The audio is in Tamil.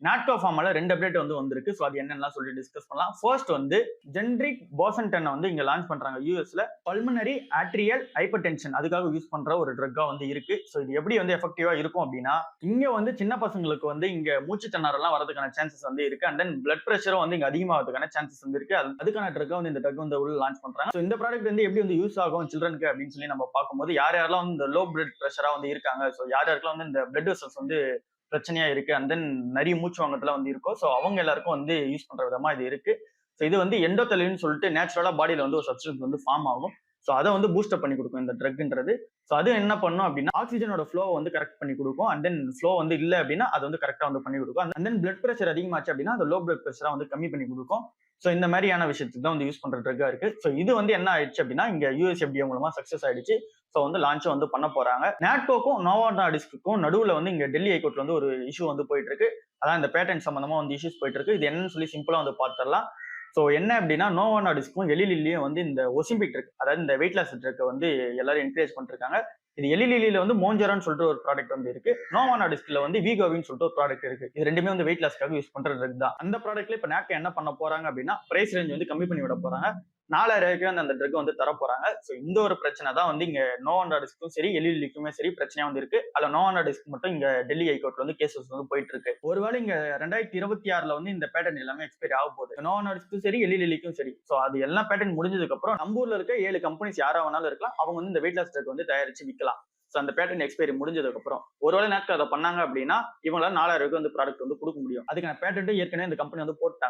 நாட்கோ ஃபார்மால 2 அப்டேட் வந்து வந்திருக்கு. ஸோ அது என்னன்னு சொல்லி டிஸ்கஸ் பண்ணலாம். ஃபர்ஸ்ட் வந்து ஜென்ரிக் போசன்டன வந்து இங்க லான்ச் பண்றாங்க யுஎஸ்ல. பல்மனரி ஆர்டீரியல் ஹைப்பர்டென்ஷன் அதுக்காக யூஸ் பண்ற ஒரு ட்ரக்கா வந்து இருக்கு. ஸோ இது எப்படி வந்து எஃபெக்டிவா இருக்கும் அப்படின்னா, இங்க வந்து சின்ன பசங்களுக்கு வந்து இங்க மூச்சு திணறல்லாம் வரதுக்கான சான்சஸ் வந்து இருக்கு. அண்ட் தென் பிளட் பிரஷரும் வந்து இங்க அதிகமாகிறதுக்கான சான்சஸ் வந்து இருக்கு. அதுக்கான ட்ரக்கா வந்து இந்த ட்ரக் வந்து உள்ள லான்ச் பண்றாங்க. ஸோ இந்த ப்ராடக்ட் வந்து எப்படி வந்து யூஸ் ஆகும் சில்ட்ரனுக்கு அப்படின்னு சொல்லி நம்ம பார்க்கும்போது, யார் யாரெல்லாம் வந்து இந்த லோ பிளட் பிரஷரா வந்து இருக்காங்க, ஸோ யார் யாருக்கெல்லாம் வந்து இந்த பிளட் வெசல்ஸ் வந்து பிரச்சனையா இருக்கு அண்ட் தென் நிறைய மூச்சு வாங்கத்துல வந்து இருக்கும். ஸோ அவங்க எல்லாருக்கும் வந்து யூஸ் பண்ற விதமா இது இருக்கு. ஸோ இது வந்து எண்டோதெலின் சொல்லிட்டு நேச்சுரலா பாடியில வந்து ஒரு சப்ஸ்டன்ஸ் வந்து ஃபார்ம் ஆகும். ஸோ அதை வந்து பூஸ்டப் பண்ணி கொடுக்கும் இந்த ட்ரக்ன்றது. ஸோ அது என்ன பண்ணும் அப்படின்னா, ஆக்சிஜனோட ஃப்ளோ வந்து கரெக்ட் பண்ணி கொடுக்கும். அண்ட் தென் ஃப்ளோ வந்து இல்லை அப்படின்னா அது வந்து கரெக்டா வந்து பண்ணி கொடுக்கும். அண்ட் தென் பிளட் பிரஷர் அதிகமாச்சு அப்படின்னா அந்த லோ பிளட் பிரஷரா வந்து கம்மி பண்ணி கொடுக்கும். ஸோ இந்த மாதிரியான விஷயத்துக்கு தான் வந்து யூஸ் பண்ற ட்ரக்கா இருக்கு. ஸோ இது வந்து என்ன ஆயிடுச்சு அப்படின்னா, இங்க யூஎஸ்எஃப்டிஏ மூலமா சக்சஸ் ஆயிடுச்சு. ஸோ வந்து லான்ச்சும் வந்து பண்ண போறாங்க. நாட்கோக்கும் நோவோ நார்டிஸ்க்கும் நடுவுல வந்து இங்க டெல்லி ஹைகோர்ட்ல வந்து ஒரு இஷ்யூ வந்து போயிட்டு இருக்கு. அதான் இந்த பேட்டன்ட் சம்பந்தமா வந்து இஷ்யூஸ் போயிட்டு இருக்கு. இது என்னன்னு சொல்லி சிம்பிளா வந்து பார்த்துடலாம். ஸோ என்ன அப்படின்னா, நோவோ நார்டிஸ்க்கும் எலி லில்லியும் வந்து இந்த ஒசிம்பிக் ட்ரக், அதாவது இந்த வெயிட் லாஸ் ட்ரக்கை வந்து எல்லாரும் என்கரேஜ் பண்ணிருக்காங்க. இது எலி லில்லியில வந்து மோஞ்சரான்னு சொல்லிட்டு ஒரு ப்ராடக்ட் வந்து இருக்கு. நோவோ நார்டிஸ்க்ல வந்து வீகோவின்னு சொல்லிட்டு ஒரு ப்ராடக்ட் இருக்கு. இது ரெண்டுமே வந்து வெயிட் லாஸ்க்காக யூஸ் பண்ற ட்ரக் தான். அந்த ப்ராடக்ட்ல இப்ப நாட்கோ என்ன பண்ண போறாங்க அப்படின்னா, பிரைஸ் ரேஞ்ச் வந்து கம்மி பண்ணி விட போறாங்க. 4000 வந்து அந்த ட்ரக் வந்து தர போறாங்க. ஸோ இந்த ஒரு பிரச்சனை தான் வந்து இங்க நோவோ நார்டிஸ்க்கும் சரி, எலி லில்லிக்குமே சரி பிரச்சனையா வந்து இருக்கு. அதுல நோவோ நார்டிஸ்க் மட்டும் இங்க டெல்லி ஹைகோர்ட்ல வந்து கேசஸ் வந்து போயிட்டு இருக்கு. ஒருவேளை இங்க 2026ல வந்து இந்த பேட்டர்ன் எல்லாமே எக்ஸ்பைரி ஆக போகுது. நோவோ நார்டிஸ்க்கும் சரி, எலி லில்லிக்கும் சரி. ஸோ அது எல்லாம் பேட்டர்ன் முடிஞ்சதுக்கு அப்புறம் நம்ம ஊர்ல இருக்க 7 கம்பெனிஸ் யாரா வேணாலும் இருக்கலாம். அவங்க வந்து இந்த வெயிட் லாஸ் ட்ரக் வந்து தயாரிச்சு விற்கலாம். ஸோ அந்த பேட்டர்ன் எக்ஸ்பைரி முடிஞ்சதுக்கு அப்புறம் ஒருவேளை நாட்கள் அதை பண்ணாங்க அப்படின்னா, இவங்களால 4000 வந்து ப்ராடக்ட் வந்து கொடுக்க முடியும். அதுக்கான பேட்டன்ட் ஏற்கனவே இந்த கம்பெனி வந்து போட்டாங்க.